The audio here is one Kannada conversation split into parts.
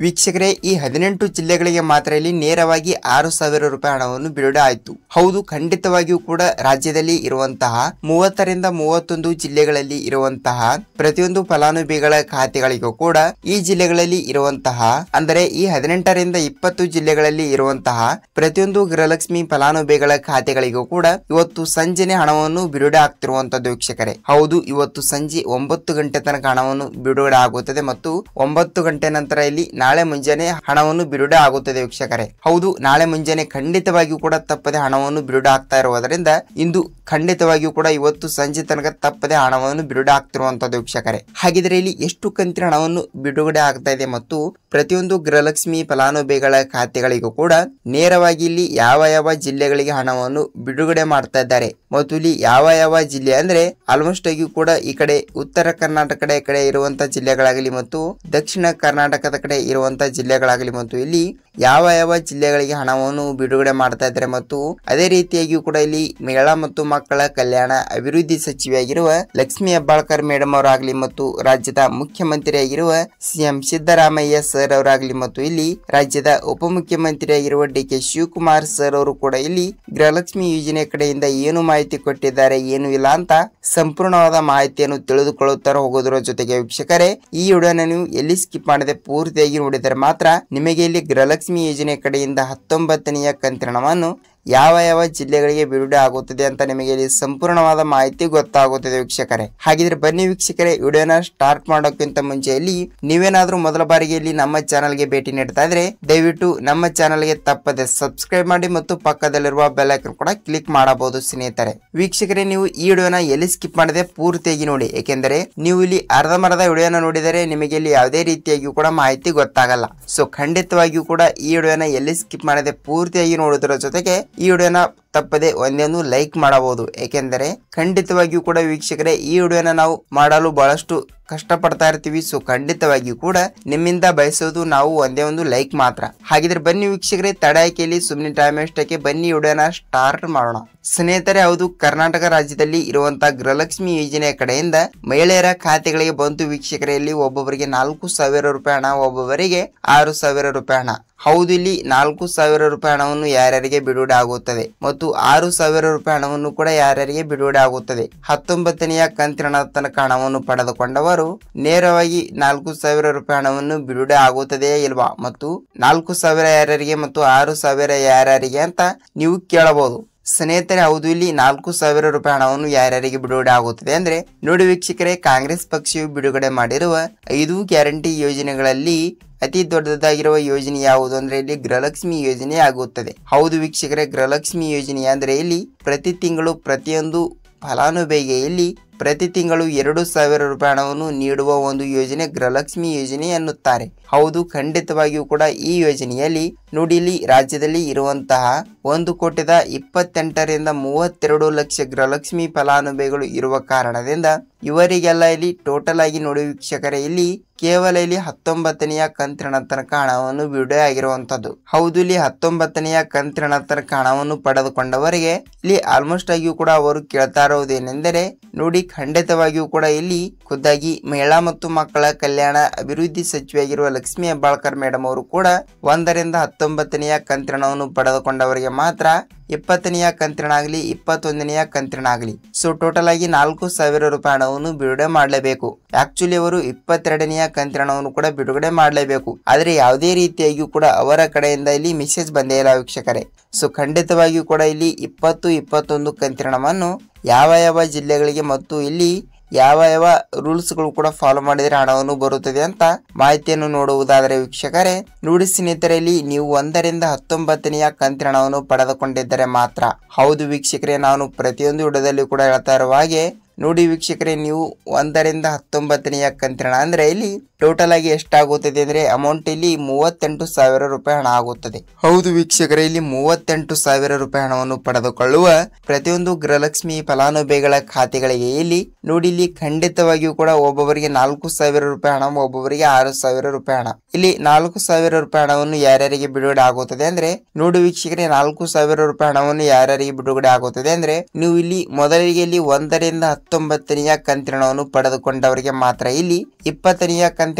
ವೀಕ್ಷಕರೇ, ಈ 18 ಜಿಲ್ಲೆಗಳಿಗೆ ಮಾತ್ರ ಇಲ್ಲಿ ನೇರವಾಗಿ 6,000 ರೂಪಾಯಿ ಹಣವನ್ನು ಬಿಡುಗಡೆ ಆಯಿತು. ಹೌದು, ಖಂಡಿತವಾಗಿಯೂ ಕೂಡ ರಾಜ್ಯದಲ್ಲಿ ಇರುವಂತಹ 30 ರಿಂದ 31 ಜಿಲ್ಲೆಗಳಲ್ಲಿ ಇರುವಂತಹ ಪ್ರತಿಯೊಂದು ಫಲಾನುಭವಿಗಳ ಖಾತೆಗಳಿಗೂ ಕೂಡ ಈ ಜಿಲ್ಲೆಗಳಲ್ಲಿ ಇರುವಂತಹ ಅಂದರೆ ಈ 18 ರಿಂದ 20 ಜಿಲ್ಲೆಗಳಲ್ಲಿ ಇರುವಂತಹ ಪ್ರತಿಯೊಂದು ಗೃಹಲಕ್ಷ್ಮಿ ಫಲಾನುಭವಿಗಳ ಖಾತೆಗಳಿಗೂ ಕೂಡ ಇವತ್ತು ಸಂಜೆನೆ ಹಣವನ್ನು ಬಿಡುಗಡೆ ಆಗ್ತಿರುವಂತದ್ದು ವೀಕ್ಷಕರೇ. ಹೌದು, ಇವತ್ತು ಸಂಜೆ 9 ಗಂಟೆ ತನಕ ಹಣವನ್ನು ಬಿಡುಗಡೆ ಆಗುತ್ತದೆ ಮತ್ತು 9 ಗಂಟೆ ನಂತರ ಇಲ್ಲಿ ನಾಳೆ ಮುಂಜಾನೆ ಹಣವನ್ನು ಬಿಡುಗಡೆ ಆಗುತ್ತದೆ ವೀಕ್ಷಕರೇ. ಹೌದು, ನಾಳೆ ಮುಂಜಾನೆ ಖಂಡಿತವಾಗಿಯೂ ಕೂಡ ತಪ್ಪದೆ ಹಣವನ್ನು ಬಿಡುಗಡೆ ಆಗ್ತಾ ಇರುವುದರಿಂದ ಇಂದು ಖಂಡಿತವಾಗಿಯೂ ಕೂಡ ಇವತ್ತು ಸಂಜೆ ತನಕ ತಪ್ಪದೆ ಹಣವನ್ನು ಬಿಡುಗಡೆ ಆಗ್ತಿರುವಂತದ್ದು ವೀಕ್ಷಕರೇ. ಹಾಗಿದ್ರೆ ಇಲ್ಲಿ ಎಷ್ಟು ಕಂತಿನ ಹಣವನ್ನು ಬಿಡುಗಡೆ ಆಗ್ತಾ ಇದೆ ಮತ್ತು ಪ್ರತಿಯೊಂದು ಗೃಹಲಕ್ಷ್ಮಿ ಫಲಾನುಭವಿಗಳ ಖಾತೆಗಳಿಗೂ ಕೂಡ ನೇರವಾಗಿ ಇಲ್ಲಿ ಯಾವ ಯಾವ ಜಿಲ್ಲೆಗಳಿಗೆ ಹಣವನ್ನು ಬಿಡುಗಡೆ ಮಾಡ್ತಾ ಇದ್ದಾರೆ ಮತ್ತು ಇಲ್ಲಿ ಯಾವ ಯಾವ ಜಿಲ್ಲೆ ಅಂದ್ರೆ ಆಲ್ಮೋಸ್ಟ್ ಆಗಿ ಕೂಡ ಈ ಕಡೆ ಉತ್ತರ ಕರ್ನಾಟಕ ಕಡೆ ಇರುವಂತಹ ಜಿಲ್ಲೆಗಳಾಗಲಿ ಮತ್ತು ದಕ್ಷಿಣ ಕರ್ನಾಟಕದ ಕಡೆ ಇರುವಂತಹ ಜಿಲ್ಲೆಗಳಾಗಲಿ ಮತ್ತು ಇಲ್ಲಿ ಯಾವ ಯಾವ ಜಿಲ್ಲೆಗಳಿಗೆ ಹಣವನ್ನು ಬಿಡುಗಡೆ ಮಾಡ್ತಾ ಇದ್ದಾರೆ ಮತ್ತು ಅದೇ ರೀತಿಯಾಗಿಯೂ ಕೂಡ ಇಲ್ಲಿ ಮಹಿಳಾ ಮತ್ತು ಮಕ್ಕಳ ಕಲ್ಯಾಣ ಅಭಿವೃದ್ಧಿ ಸಚಿವೆಯಾಗಿರುವ ಲಕ್ಷ್ಮಿ ಹೆಬ್ಬಾಳ್ಕರ್ ಮೇಡಮ್ ಅವರಾಗಲಿ ಮತ್ತು ರಾಜ್ಯದ ಮುಖ್ಯಮಂತ್ರಿಯಾಗಿರುವ ಸಿಎಂ ಸಿದ್ದರಾಮಯ್ಯ ಸರ್ ಅವರಾಗಲಿ ಮತ್ತು ಇಲ್ಲಿ ರಾಜ್ಯದ ಉಪಮುಖ್ಯಮಂತ್ರಿಯಾಗಿರುವ ಡಿ.ಕೆ. ಶಿವಕುಮಾರ್ ಸರ್ ಅವರು ಕೂಡ ಇಲ್ಲಿ ಗೃಹಲಕ್ಷ್ಮಿ ಯೋಜನೆ ಕಡೆಯಿಂದ ಏನು ಮಾಹಿತಿ ಕೊಟ್ಟಿದ್ದಾರೆ, ಏನು ಇಲ್ಲ ಅಂತ ಸಂಪೂರ್ಣವಾದ ಮಾಹಿತಿಯನ್ನು ತಿಳಿದುಕೊಳ್ಳುತ್ತಾ ಹೋಗೋದ್ರ ಜೊತೆಗೆ ವೀಕ್ಷಕರೇ, ಈ ವಿಡಿಯೋನ ನೀವು ಎಲ್ಲಿ ಸ್ಕಿಪ್ ಮಾಡದೆ ಪೂರ್ತಿಯಾಗಿ ನೋಡಿದರೆ ಮಾತ್ರ ನಿಮಗೆ ಇಲ್ಲಿ ಗೃಹಲಕ್ಷ್ಮಿ ಯೋಜನೆ ಕಡೆಯಿಂದ 19ನೇ ಕಂತಿನ ಹಣವನ್ನು ಯಾವ ಯಾವ ಜಿಲ್ಲೆಗಳಿಗೆ ಬಿಡುಗಡೆ ಆಗುತ್ತದೆ ಅಂತ ನಿಮಗೆ ಇಲ್ಲಿ ಸಂಪೂರ್ಣವಾದ ಮಾಹಿತಿ ಗೊತ್ತಾಗುತ್ತದೆ ವೀಕ್ಷಕರೇ. ಹಾಗಿದ್ರೆ ಬನ್ನಿ ವೀಕ್ಷಕರೇ, ವಿಡಿಯೋನ ಸ್ಟಾರ್ಟ್ ಮಾಡೋಕ್ಕಿಂತ ಮುಂಚೆ ಇಲ್ಲಿ ನೀವೇನಾದ್ರೂ ಮೊದಲ ಬಾರಿಗೆ ಇಲ್ಲಿ ನಮ್ಮ ಚಾನಲ್ಗೆ ಭೇಟಿ ನೀಡ್ತಾ ಇದ್ರೆ ದಯವಿಟ್ಟು ನಮ್ಮ ಚಾನಲ್ಗೆ ತಪ್ಪದೆ ಸಬ್ಸ್ಕ್ರೈಬ್ ಮಾಡಿ ಮತ್ತು ಪಕ್ಕದಲ್ಲಿರುವ ಬೆಲ್ ಐಕಾನ್ ಕೂಡ ಕ್ಲಿಕ್ ಮಾಡಬಹುದು ಸ್ನೇಹಿತರೆ. ವೀಕ್ಷಕರೇ, ನೀವು ಈ ವಿಡಿಯೋನ ಎಲ್ಲಿ ಸ್ಕಿಪ್ ಮಾಡದೆ ಪೂರ್ತಿಯಾಗಿ ನೋಡಿ, ಏಕೆಂದರೆ ನೀವು ಇಲ್ಲಿ ಅರ್ಧಮರ್ಧ ವಿಡಿಯೋನ ನೋಡಿದರೆ ನಿಮಗೆ ಇಲ್ಲಿ ಯಾವುದೇ ರೀತಿಯಾಗಿಯೂ ಕೂಡ ಮಾಹಿತಿ ಗೊತ್ತಾಗಲ್ಲ. ಸೊ ಖಂಡಿತವಾಗಿಯೂ ಕೂಡ ಈ ವಿಡಿಯೋನ ಎಲ್ಲಿ ಸ್ಕಿಪ್ ಮಾಡದೆ ಪೂರ್ತಿಯಾಗಿ ನೋಡುವುದರ ಜೊತೆಗೆ ಈ ವಿಡಿಯೋನ ತಪ್ಪದೆ ಒಂದೊಂದು ಲೈಕ್ ಮಾಡಬಹುದು, ಏಕೆಂದರೆ ಖಂಡಿತವಾಗಿಯೂ ಕೂಡ ವೀಕ್ಷಕರೇ ಈ ವಿಡಿಯೋನ ನಾವು ಮಾಡಲು ಬಹಳಷ್ಟು ಕಷ್ಟಪಡ್ತಾ ಇರ್ತೀವಿ. ಸೊ ಖಂಡಿತವಾಗಿಯೂ ಕೂಡ ನಿಮ್ಮಿಂದ ಬಯಸೋದು ನಾವು ಒಂದೇ ಒಂದು ಲೈಕ್ ಮಾತ್ರ. ಹಾಗಿದ್ರೆ ಬನ್ನಿ ವೀಕ್ಷಕರೇ, ತಡಾಕೆಯಲ್ಲಿ ಸುಮ್ಮನೆ ಟೈಮ್ ಅಷ್ಟಕ್ಕೆ ಬನ್ನಿ ವಿಡಿಯೋನ ಸ್ಟಾರ್ಟ್ ಮಾಡೋಣ ಸ್ನೇಹಿತರೆ. ಹೌದು, ಕರ್ನಾಟಕ ರಾಜ್ಯದಲ್ಲಿ ಇರುವಂತಹ ಗೃಹಲಕ್ಷ್ಮಿ ಯೋಜನೆಯ ಕಡೆಯಿಂದ ಮಹಿಳೆಯರ ಖಾತೆಗಳಿಗೆ ಬಂತು ವೀಕ್ಷಕರೇ. ಇಲ್ಲಿ ಒಬ್ಬೊಬ್ಬರಿಗೆ 4,000 ರೂಪಾಯಿ ಹಣ, ಒಬ್ಬೊಬ್ಬರಿಗೆ 6,000 ರೂಪಾಯಿ ಹಣ. ಹೌದು, ಇಲ್ಲಿ 4,000 ರೂಪಾಯಿ ಹಣವನ್ನು ಯಾರ್ಯಾರಿಗೆ ಬಿಡುಗಡೆ ಆಗುತ್ತದೆ ಮತ್ತು 6,000 ರೂಪಾಯಿ ಹಣವನ್ನು ಕೂಡ ಯಾರ್ಯಾರಿಗೆ ಬಿಡುಗಡೆ ಆಗುತ್ತದೆ. 19ನೇ ಕಂತಿನ ತನಕ ಹಣವನ್ನು ಪಡೆದುಕೊಂಡವರು ನೇರವಾಗಿ 4,000 ರೂಪಾಯಿ ಹಣವನ್ನು ಬಿಡುಗಡೆ ಆಗುತ್ತದೆಯೇ ಇಲ್ವಾ ಮತ್ತು 4,000 ಯಾರ್ಯಾರಿಗೆ ಮತ್ತು 6,000 ಯಾರ್ಯಾರಿಗೆ ಅಂತ ನೀವು ಕೇಳಬಹುದು ಸ್ನೇಹಿತರೆ. ಹೌದು, ಇಲ್ಲಿ 4,000 ರೂಪಾಯಿ ಹಣವನ್ನು ಯಾರ್ಯಾರಿಗೆ ಬಿಡುಗಡೆ ಆಗುತ್ತದೆ ಅಂದ್ರೆ ನೋಡಿ ವೀಕ್ಷಕರೇ, ಕಾಂಗ್ರೆಸ್ ಪಕ್ಷವು ಬಿಡುಗಡೆ ಮಾಡಿರುವ 5 ಗ್ಯಾರಂಟಿ ಯೋಜನೆಗಳಲ್ಲಿ ಅತಿ ದೊಡ್ಡದಾಗಿರುವ ಯೋಜನೆ ಯಾವುದು ಅಂದ್ರೆ ಇಲ್ಲಿ ಗೃಹಲಕ್ಷ್ಮಿ ಯೋಜನೆ ಆಗುತ್ತದೆ. ಹೌದು ವೀಕ್ಷಕರೇ, ಗೃಹಲಕ್ಷ್ಮಿ ಯೋಜನೆ ಅಂದ್ರೆ ಇಲ್ಲಿ ಪ್ರತಿ ತಿಂಗಳು ಪ್ರತಿಯೊಂದು ಫಲಾನುಭವಿಗೆ ಇಲ್ಲಿ ಪ್ರತಿ ತಿಂಗಳು 2,000 ರೂಪಾಯಿ ಹಣವನ್ನು ನೀಡುವ ಒಂದು ಯೋಜನೆ ಗೃಹಲಕ್ಷ್ಮಿ ಯೋಜನೆ ಎನ್ನುತ್ತಾರೆ. ಹೌದು, ಖಂಡಿತವಾಗಿಯೂ ಕೂಡ ಈ ಯೋಜನೆಯಲ್ಲಿ ನೋಡಿ ಇಲ್ಲಿ ರಾಜ್ಯದಲ್ಲಿ ಇರುವಂತಹ 1,28 ರಿಂದ 32 ಲಕ್ಷ ಗೃಹಲಕ್ಷ್ಮಿ ಫಲಾನುಭವಿಗಳು ಇರುವ ಕಾರಣದಿಂದ ಇವರಿಗೆಲ್ಲ ಇಲ್ಲಿ ಟೋಟಲ್ ಆಗಿ ನೋಡಿ ವೀಕ್ಷಕರೇ, ಇಲ್ಲಿ ಕೇವಲ ಇಲ್ಲಿ 19ನೇ ಕಂತಿನ ತನಕ ಹಣವನ್ನು ಬಿಡುಗಡೆ ಆಗಿರುವಂತದ್ದು. ಹೌದು, ಇಲ್ಲಿ 19ನೇ ಕಂತಿನ ತನಕ ಹಣವನ್ನು ಪಡೆದುಕೊಂಡವರಿಗೆ ಇಲ್ಲಿ ಆಲ್ಮೋಸ್ಟ್ ಆಗಿಯೂ ಕೂಡ ಅವರು ಕೇಳ್ತಾ ಇರುವುದೇನೆಂದರೆ ನೋಡಿ ಖಂಡಿತವಾಗಿಯೂ ಕೂಡ ಇಲ್ಲಿ ಖುದ್ದಾಗಿ ಮಹಿಳಾ ಮತ್ತು ಮಕ್ಕಳ ಕಲ್ಯಾಣ ಅಭಿವೃದ್ಧಿ ಸಚಿವೆಯಾಗಿರುವ ಲಕ್ಷ್ಮಿ ಹೆಬ್ಬಾಳ್ಕರ್ ಮೇಡಮ್ ಅವರು ಕೂಡ 1 ರಿಂದ 19ನೇ ಕಂತಿನ ಹಣವನ್ನು ಪಡೆದುಕೊಂಡವರಿಗೆ ಮಾತ್ರ 20ನೇ ಕಂತಿನ ಆಗಲಿ 21ನೇ ಕಂತಿನ ಆಗಲಿ ಸೊ ಟೋಟಲ್ ಆಗಿ 4,000 ರೂಪಾಯಿ ಹಣವನ್ನು ಬಿಡುಗಡೆ ಮಾಡಲೇಬೇಕು. ಆಕ್ಚುಲಿ ಅವರು 22ನೇ ಕಂತಿನ ಹಣವನ್ನು ಕೂಡ ಬಿಡುಗಡೆ ಮಾಡಲೇಬೇಕು. ಆದ್ರೆ ಯಾವುದೇ ರೀತಿಯಾಗಿಯೂ ಕೂಡ ಅವರ ಕಡೆಯಿಂದ ಇಲ್ಲಿ ಮೆಸೇಜ್ ಬಂದೇ ಇಲ್ಲ ವೀಕ್ಷಕರೇ. ಸೊ ಖಂಡಿತವಾಗಿಯೂ ಕೂಡ ಇಲ್ಲಿ 20, 21 ಕಂತಿನ ಹಣವನ್ನು ಯಾವ ಯಾವ ಜಿಲ್ಲೆಗಳಿಗೆ ಮತ್ತು ಇಲ್ಲಿ ಯಾವ ಯಾವ ರೂಲ್ಸ್ ಗಳು ಕೂಡ ಫಾಲೋ ಮಾಡಿದರೆ ಹಣವನ್ನು ಬರುತ್ತದೆ ಅಂತ ಮಾಹಿತಿಯನ್ನು ನೋಡುವುದಾದರೆ ವೀಕ್ಷಕರೇ ನೋಡಿ ಸ್ನೇಹಿತರೆ, ಇಲ್ಲಿ ನೀವು 1 ರಿಂದ 19ನೇ ಕಂತಿನ ಹಣವನ್ನು ಪಡೆದುಕೊಂಡಿದ್ದರೆ ಮಾತ್ರ. ಹೌದು ವೀಕ್ಷಕರೇ, ನಾನು ಪ್ರತಿಯೊಂದು ವಿಡಿಯೋದಲ್ಲಿ ಕೂಡ ಹೇಳ್ತಾ ಇರುವ ಹಾಗೆ ನೋಡಿ ವೀಕ್ಷಕರೇ, ನೀವು 1 ರಿಂದ 19ನೇ ಕಂತಿನ ಅಂದ್ರೆ ಇಲ್ಲಿ ಟೋಟಲ್ ಆಗಿ ಎಷ್ಟಾಗುತ್ತದೆ ಅಂದ್ರೆ ಅಮೌಂಟ್ ಇಲ್ಲಿ 38,000 ರೂಪಾಯಿ ಹಣ ಆಗುತ್ತದೆ. ಹೌದು ವೀಕ್ಷಕರೇ, ಇಲ್ಲಿ 38,000 ರೂಪಾಯಿ ಹಣವನ್ನು ಪಡೆದುಕೊಳ್ಳುವ ಪ್ರತಿಯೊಂದು ಗೃಹಲಕ್ಷ್ಮಿ ಫಲಾನುಭವಿಗಳ ಖಾತೆಗಳಿಗೆ ಇಲ್ಲಿ ನೋಡಿ ಇಲ್ಲಿ ಖಂಡಿತವಾಗಿಯೂ ಕೂಡ ಒಬ್ಬೊಬ್ಬರಿಗೆ 4,000 ರೂಪಾಯಿ ಹಣ, ಒಬ್ಬೊಬ್ಬರಿಗೆ 6,000 ರೂಪಾಯಿ ಹಣ. ಇಲ್ಲಿ 4,000 ರೂಪಾಯಿ ಹಣವನ್ನು ಯಾರ್ಯಾರಿಗೆ ಬಿಡುಗಡೆ ಆಗುತ್ತದೆ ಅಂದ್ರೆ ನೋಡಿ ವೀಕ್ಷಕರೇ, 4,000 ರೂಪಾಯಿ ಹಣವನ್ನು ಯಾರ್ಯಾರಿಗೆ ಬಿಡುಗಡೆ ಆಗುತ್ತದೆ ಅಂದ್ರೆ ನೀವು ಇಲ್ಲಿ ಮೊದಲಿಗೆ ಇಲ್ಲಿ 1 ರಿಂದ 19ನೇ ಕಂತಿನ ಹಣವನ್ನು ಪಡೆದುಕೊಂಡವರಿಗೆ ಮಾತ್ರ ಇಲ್ಲಿ 20ನೇ ಕಂತಿನ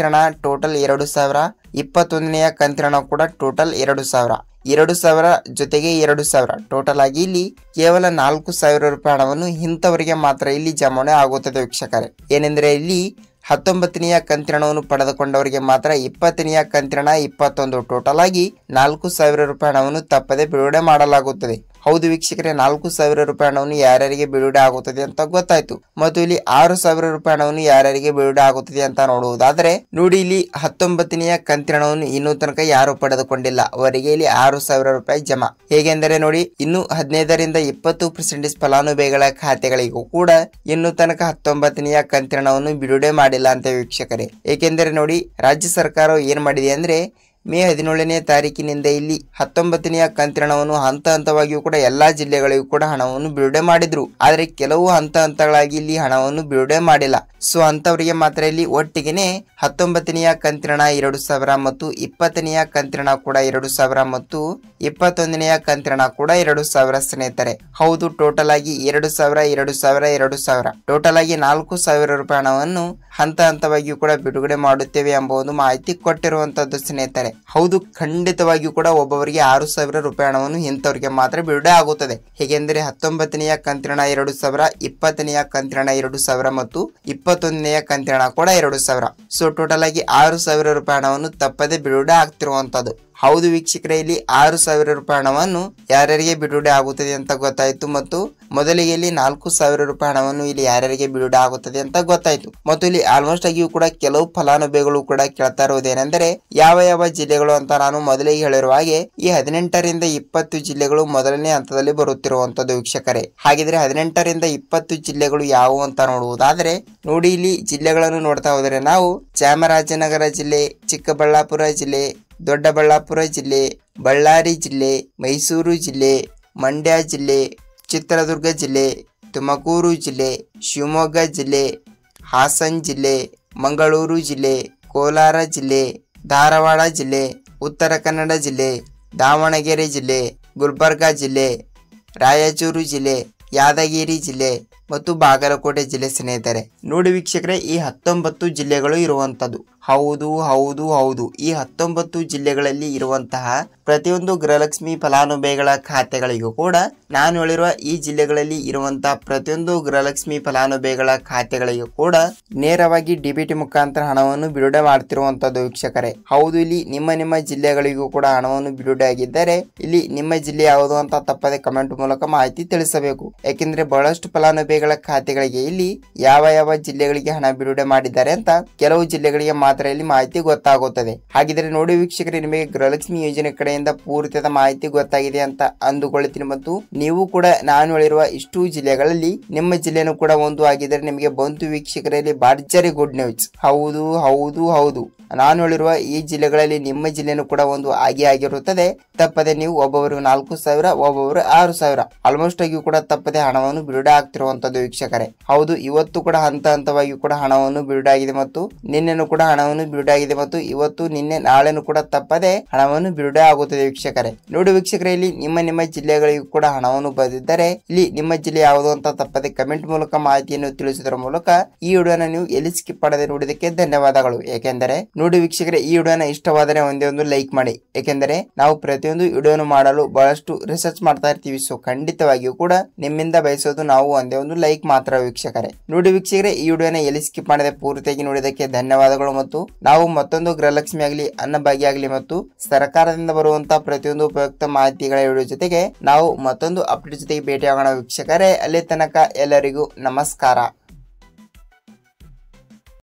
ಟೋಟಲ್ 2,000 21ನೆಯ ಕಂತಿನ ಹಣ ಕೂಡ ಟೋಟಲ್ 2,000. 2,000 ಜೊತೆಗೆ 2,000 ಟೋಟಲ್ ಆಗಿ ಇಲ್ಲಿ ಕೇವಲ 4,000 ರೂಪಾಯಿ ಹಣವನ್ನು ಇಂಥವರಿಗೆ ಮಾತ್ರ ಇಲ್ಲಿ ಜಮಾವಣೆ ಆಗುತ್ತದೆ ವೀಕ್ಷಕರೇ. ಏನೆಂದರೆ ಇಲ್ಲಿ 19ನೆಯ ಕಂತಿನ ಹಣವನ್ನು ಪಡೆದುಕೊಂಡವರಿಗೆ ಮಾತ್ರ 20ನೆಯ ಕಂತಿನ ಹಣ 21 ಟೋಟಲ್ ಆಗಿ 4,000 ರೂಪಾಯಿ ಹಣವನ್ನು ತಪ್ಪದೆ ಬಿಡುಗಡೆ ಮಾಡಲಾಗುತ್ತದೆ. ಹೌದು ವೀಕ್ಷಕರೇ, 4,000 ರೂಪಾಯಿ ಹಣವನ್ನು ಯಾರ್ಯಾರಿಗೆ ಬಿಡುಗಡೆ ಆಗುತ್ತದೆ ಅಂತ ಗೊತ್ತಾಯ್ತು. ಮತ್ತು ಇಲ್ಲಿ 6,000 ರೂಪಾಯಿ ಹಣವನ್ನು ಯಾರ್ಯಾರಿಗೆ ಬಿಡುಗಡೆ ಆಗುತ್ತದೆ ಅಂತ ನೋಡುವುದಾದ್ರೆ ನೋಡಿ, ಇಲ್ಲಿ 19ನೆಯ ಕಂತಿನ ಹಣವನ್ನು ಇನ್ನೂ ತನಕ ಯಾರು ಪಡೆದುಕೊಂಡಿಲ್ಲ ಅವರಿಗೆ ಇಲ್ಲಿ 6,000 ರೂಪಾಯಿ ಜಮಾ. ಹೇಗೆಂದರೆ ನೋಡಿ, ಇನ್ನು 15ರಿಂದ 20% ಫಲಾನುಭವಿಗಳ ಖಾತೆಗಳಿಗೂ ಕೂಡ ಇನ್ನು ತನಕ 19ನೆಯ ಕಂತಿನ ಹಣವನ್ನು ಬಿಡುಗಡೆ ಮಾಡಿಲ್ಲ ಅಂತ ವೀಕ್ಷಕರೇ. ಏಕೆಂದರೆ ನೋಡಿ, ರಾಜ್ಯ ಸರ್ಕಾರ ಏನ್ ಮಾಡಿದೆ ಅಂದ್ರೆ ಮೇ 17ನೇ ತಾರೀಕಿನಿಂದ ಇಲ್ಲಿ 19ನೆಯ ಕಂತಿನ ಹಣವನ್ನು ಹಂತವಾಗಿಯೂ ಕೂಡ ಎಲ್ಲಾ ಜಿಲ್ಲೆಗಳಿಗೂ ಕೂಡ ಹಣವನ್ನು ಬಿಡುಗಡೆ ಮಾಡಿದ್ರು. ಆದ್ರೆ ಕೆಲವು ಹಂತಗಳಾಗಿ ಇಲ್ಲಿ ಹಣವನ್ನು ಬಿಡುಗಡೆ ಮಾಡಿಲ್ಲ. ಸೊ ಅಂತವರಿಗೆ ಮಾತ್ರ ಇಲ್ಲಿ ಒಟ್ಟಿಗೆನೆ 19ನೆಯ ಕಂತಿನ ಹಣ 2,000 ಮತ್ತು 20ನೆಯ ಕಂತಿನ ಹಣ ಕೂಡ 2,000 ಮತ್ತು 21ನೆಯ ಕಂತಿನ ಹಣ ಕೂಡ 2,000 ಸ್ನೇಹಿತರೆ. ಹೌದು, ಟೋಟಲ್ ಆಗಿ 2,000 2,000 2,000 ಟೋಟಲ್ ಆಗಿ 4,000 ರೂಪಾಯಿ ಹಣವನ್ನು ಹಂತವಾಗಿಯೂ ಕೂಡ ಬಿಡುಗಡೆ ಮಾಡುತ್ತೇವೆ ಎಂಬ ಒಂದು ಮಾಹಿತಿ ಕೊಟ್ಟಿರುವಂತದ್ದು ಸ್ನೇಹಿತರೆ. ಹೌದು, ಖಂಡಿತವಾಗಿಯೂ ಕೂಡ ಒಬ್ಬೊವರಿಗೆ 6,000 ರೂಪಾಯಿ ಹಣವನ್ನು ಇಂಥವರಿಗೆ ಮಾತ್ರ ಬಿಡುಗಡೆ ಆಗುತ್ತದೆ. ಹೇಗೆಂದರೆ 19ನೆಯ ಕಂತಿನ ಹಣ 2,000, 20ನೆಯ ಕಂತಿನ ಹಣ 2,000 ಮತ್ತು 21ನೆಯ ಕಂತಿನ ಹಣ ಕೂಡ 2,000. ಸೊ ಟೋಟಲ್ ಆಗಿ 6,000 ರೂಪಾಯಿ ಹಣವನ್ನು ತಪ್ಪದೆ ಬಿಡುಗಡೆ ಆಗ್ತಿರುವಂತದ್ದು. ಹೌದು ವೀಕ್ಷಕರೇ, ಇಲ್ಲಿ 6,000 ರೂಪಾಯಿ ಹಣವನ್ನು ಯಾರ್ಯಾರಿಗೆ ಬಿಡುಗಡೆ ಆಗುತ್ತದೆ ಅಂತ ಗೊತ್ತಾಯ್ತು. ಮತ್ತು ಮೊದಲಿಗೆ ಇಲ್ಲಿ 4,000 ರೂಪಾಯಿ ಹಣವನ್ನು ಇಲ್ಲಿ ಯಾರ್ಯಾರಿಗೆ ಬಿಡುಗಡೆ ಆಗುತ್ತದೆ ಅಂತ ಗೊತ್ತಾಯ್ತು. ಮತ್ತು ಇಲ್ಲಿ ಆಲ್ಮೋಸ್ಟ್ ಆಗಿಯೂ ಕೂಡ ಕೆಲವು ಫಲಾನುಭವಿಗಳು ಕೂಡ ಕೇಳ್ತಾ ಇರುವುದೇನೆಂದರೆ ಯಾವ ಯಾವ ಜಿಲ್ಲೆಗಳು ಅಂತ. ನಾನು ಮೊದಲಿಗೆ ಹೇಳಿರುವ ಹಾಗೆ ಈ 18ರಿಂದ 20 ಜಿಲ್ಲೆಗಳು ಮೊದಲನೇ ಹಂತದಲ್ಲಿ ಬರುತ್ತಿರುವಂತದ್ದು ವೀಕ್ಷಕರೇ. ಹಾಗಿದ್ರೆ 18ರಿಂದ 20 ಜಿಲ್ಲೆಗಳು ಯಾವುವು ಅಂತ ನೋಡುವುದಾದ್ರೆ ನೋಡಿ, ಇಲ್ಲಿ ಜಿಲ್ಲೆಗಳನ್ನು ನೋಡ್ತಾ ಹೋದರೆ ನಾವು ಚಾಮರಾಜನಗರ ಜಿಲ್ಲೆ, ಚಿಕ್ಕಬಳ್ಳಾಪುರ ಜಿಲ್ಲೆ, ದೊಡ್ಡಬಳ್ಳಾಪುರ ಜಿಲ್ಲೆ, ಬಳ್ಳಾರಿ ಜಿಲ್ಲೆ, ಮೈಸೂರು ಜಿಲ್ಲೆ, ಮಂಡ್ಯ ಜಿಲ್ಲೆ, ಚಿತ್ರದುರ್ಗ ಜಿಲ್ಲೆ, ತುಮಕೂರು ಜಿಲ್ಲೆ, ಶಿವಮೊಗ್ಗ ಜಿಲ್ಲೆ, ಹಾಸನ ಜಿಲ್ಲೆ, ಮಂಗಳೂರು ಜಿಲ್ಲೆ, ಕೋಲಾರ ಜಿಲ್ಲೆ, ಧಾರವಾಡ ಜಿಲ್ಲೆ, ಉತ್ತರ ಕನ್ನಡ ಜಿಲ್ಲೆ, ದಾವಣಗೆರೆ ಜಿಲ್ಲೆ, ಗುಲ್ಬರ್ಗಾ ಜಿಲ್ಲೆ, ರಾಯಚೂರು ಜಿಲ್ಲೆ, ಯಾದಗಿರಿ ಜಿಲ್ಲೆ ಮತ್ತು ಬಾಗಲಕೋಟೆ ಜಿಲ್ಲೆ ಸ್ನೇಹಿತರೆ. ನೋಡಿ ವೀಕ್ಷಕರೇ, ಈ 19 ಜಿಲ್ಲೆಗಳು ಇರುವಂತದ್ದು. ಹೌದು ಹೌದು ಹೌದು ಈ 19 ಜಿಲ್ಲೆಗಳಲ್ಲಿ ಇರುವಂತಹ ಪ್ರತಿಯೊಂದು ಗೃಹಲಕ್ಷ್ಮಿ ಫಲಾನುಭವಿಗಳ ಖಾತೆಗಳಿಗೂ ಕೂಡ ನಾನು ಹೇಳಿರುವ ಈ ಜಿಲ್ಲೆಗಳಲ್ಲಿ ಇರುವಂತಹ ಪ್ರತಿಯೊಂದು ಗೃಹಲಕ್ಷ್ಮಿ ಫಲಾನುಭವಿಗಳ ಖಾತೆಗಳಿಗೂ ಕೂಡ ನೇರವಾಗಿ ಡಿಬಿಟಿ ಮುಖಾಂತರ ಹಣವನ್ನು ಬಿಡುಗಡೆ ಮಾಡ್ತಿರುವಂತದ್ದು ವೀಕ್ಷಕರೇ. ಹೌದು, ಇಲ್ಲಿ ನಿಮ್ಮ ಜಿಲ್ಲೆಗಳಿಗೂ ಕೂಡ ಹಣವನ್ನು ಬಿಡುಗಡೆ ಆಗಿದ್ದರೆ ಇಲ್ಲಿ ನಿಮ್ಮ ಜಿಲ್ಲೆ ಯಾವುದು ಅಂತ ತಪ್ಪದೆ ಕಮೆಂಟ್ ಮೂಲಕ ಮಾಹಿತಿ ತಿಳಿಸಬೇಕು. ಯಾಕೆಂದ್ರೆ ಬಹಳಷ್ಟು ಫಲಾನುಭವಿಗಳ ಖಾತೆಗಳಿಗೆ ಇಲ್ಲಿ ಯಾವ ಜಿಲ್ಲೆಗಳಿಗೆ ಹಣ ಬಿಡುಗಡೆ ಮಾಡಿದ್ದಾರೆ ಅಂತ ಕೆಲವು ಜಿಲ್ಲೆಗಳಿಗೆ ಮಾತ್ರ ಇಲ್ಲಿ ಮಾಹಿತಿ ಗೊತ್ತಾಗುತ್ತದೆ. ಹಾಗಿದ್ರೆ ನೋಡಿ ವೀಕ್ಷಕರೇ, ನಿಮಗೆ ಗೃಹಲಕ್ಷ್ಮಿ ಯೋಜನೆ ಕಡೆಯಿಂದ ಪೂರ್ತಿಯಾದ ಮಾಹಿತಿ ಗೊತ್ತಾಗಿದೆ ಅಂತ ಅಂದುಕೊಳ್ಳುತ್ತೀನಿ. ಮತ್ತು ನೀವು ಕೂಡ ನಾನು ಹೇಳಿರುವ ಇಷ್ಟು ಜಿಲ್ಲೆಗಳಲ್ಲಿ ನಿಮ್ಮ ಜಿಲ್ಲೆನೂ ಕೂಡ ಒಂದು ಆಗಿದ್ರೆ ನಿಮಗೆ ಬಂತು ವೀಕ್ಷಕರಲ್ಲಿ ಭರ್ಜರಿ ಗುಡ್ ನ್ಯೂಸ್. ಹೌದು ಹೌದು ಹೌದು ನಾನು ಹೇಳಿರುವ ಈ ಜಿಲ್ಲೆಗಳಲ್ಲಿ ನಿಮ್ಮ ಜಿಲ್ಲೆನೂ ಕೂಡ ಒಂದು ಆಗಿರುತ್ತದೆ. ತಪ್ಪದೆ ನೀವು ಒಬ್ಬೊಬ್ಬರು 4,000, ಒಬ್ಬೊಬ್ಬರು 6,000 ಆಲ್ಮೋಸ್ಟ್ ಆಗಿ ಕೂಡ ತಪ್ಪದೆ ಹಣವನ್ನು ಬಿಡುಗಡೆ ಆಗ್ತಿರುವಂತದ್ದು ವೀಕ್ಷಕರೇ. ಹೌದು, ಇವತ್ತು ಕೂಡ ಹಂತವಾಗಿ ಕೂಡ ಹಣವನ್ನು ಬಿಡುಗಡೆ ಆಗಿದೆ ಮತ್ತು ನಿನ್ನೆನೂ ಕೂಡ ಹಣವನ್ನು ಬಿಡುಗಡೆ ಆಗಿದೆ ಮತ್ತು ಇವತ್ತು ನಿನ್ನೆ ನಾಳೆನೂ ಕೂಡ ತಪ್ಪದೆ ಹಣವನ್ನು ಬಿಡುಗಡೆ ಆಗುತ್ತದೆ ವೀಕ್ಷಕರೇ. ನೋಡಿ ವೀಕ್ಷಕರೇ, ಇಲ್ಲಿ ನಿಮ್ಮ ಜಿಲ್ಲೆಗಳಿಗೂ ಕೂಡ ಹಣವನ್ನು ಬಂದಿದ್ದರೆ ಇಲ್ಲಿ ನಿಮ್ಮ ಜಿಲ್ಲೆ ಯಾವುದು ಅಂತ ತಪ್ಪದೆ ಕಮೆಂಟ್ ಮೂಲಕ ಮಾಹಿತಿಯನ್ನು ತಿಳಿಸುವುದರ ಮೂಲಕ ಈ ವಿಡಿಯೋನ ನೀವು ಎಲ್ಲಿ ಸ್ಕಿಪ್ ಮಾಡದೆ ನೋಡಿದಕ್ಕೆ ಧನ್ಯವಾದಗಳು. ಏಕೆಂದರೆ ನೋಡಿ ವೀಕ್ಷಕರೇ, ಈ ವಿಡಿಯೋನ ಇಷ್ಟವಾದರೆ ಒಂದೇ ಒಂದು ಲೈಕ್ ಮಾಡಿ. ಏಕೆಂದರೆ ನಾವು ಪ್ರತಿಯೊಂದು ವಿಡಿಯೋನು ಮಾಡಲು ಬಹಳಷ್ಟು ರಿಸರ್ಚ್ ಮಾಡ್ತಾ ಇರ್ತೀವಿ. ಸೊ ಖಂಡಿತವಾಗಿಯೂ ಕೂಡ ನಿಮ್ಮಿಂದ ಬಯಸೋದು ನಾವು ಒಂದೇ ಒಂದು ಲೈಕ್ ಮಾತ್ರ ವೀಕ್ಷಕರೇ. ನೋಡಿ ವೀಕ್ಷಕರೇ, ಈ ವಿಡಿಯೋನ ಎಲ್ಲಿ ಸ್ಕಿಪ್ ಮಾಡದೆ ಪೂರ್ತಿಯಾಗಿ ನೋಡಿದಕ್ಕೆ ಧನ್ಯವಾದಗಳು. ಮತ್ತು ನಾವು ಮತ್ತೊಂದು ಗೃಹಲಕ್ಷ್ಮಿ ಆಗಲಿ, ಅನ್ನಭಾಗ್ಯ ಆಗಲಿ ಮತ್ತು ಸರ್ಕಾರದಿಂದ ಬರುವಂತಹ ಪ್ರತಿಯೊಂದು ಉಪಯುಕ್ತ ಮಾಹಿತಿಗಳ ವಿಡಿಯೋ ಜೊತೆಗೆ ನಾವು ಮತ್ತೊಂದು ಅಪ್ಡೇಟ್ ಜೊತೆಗೆ ಭೇಟಿಯಾಗೋಣ ವೀಕ್ಷಕರೇ. ಅಲ್ಲಿ ತನಕ ಎಲ್ಲರಿಗೂ ನಮಸ್ಕಾರ.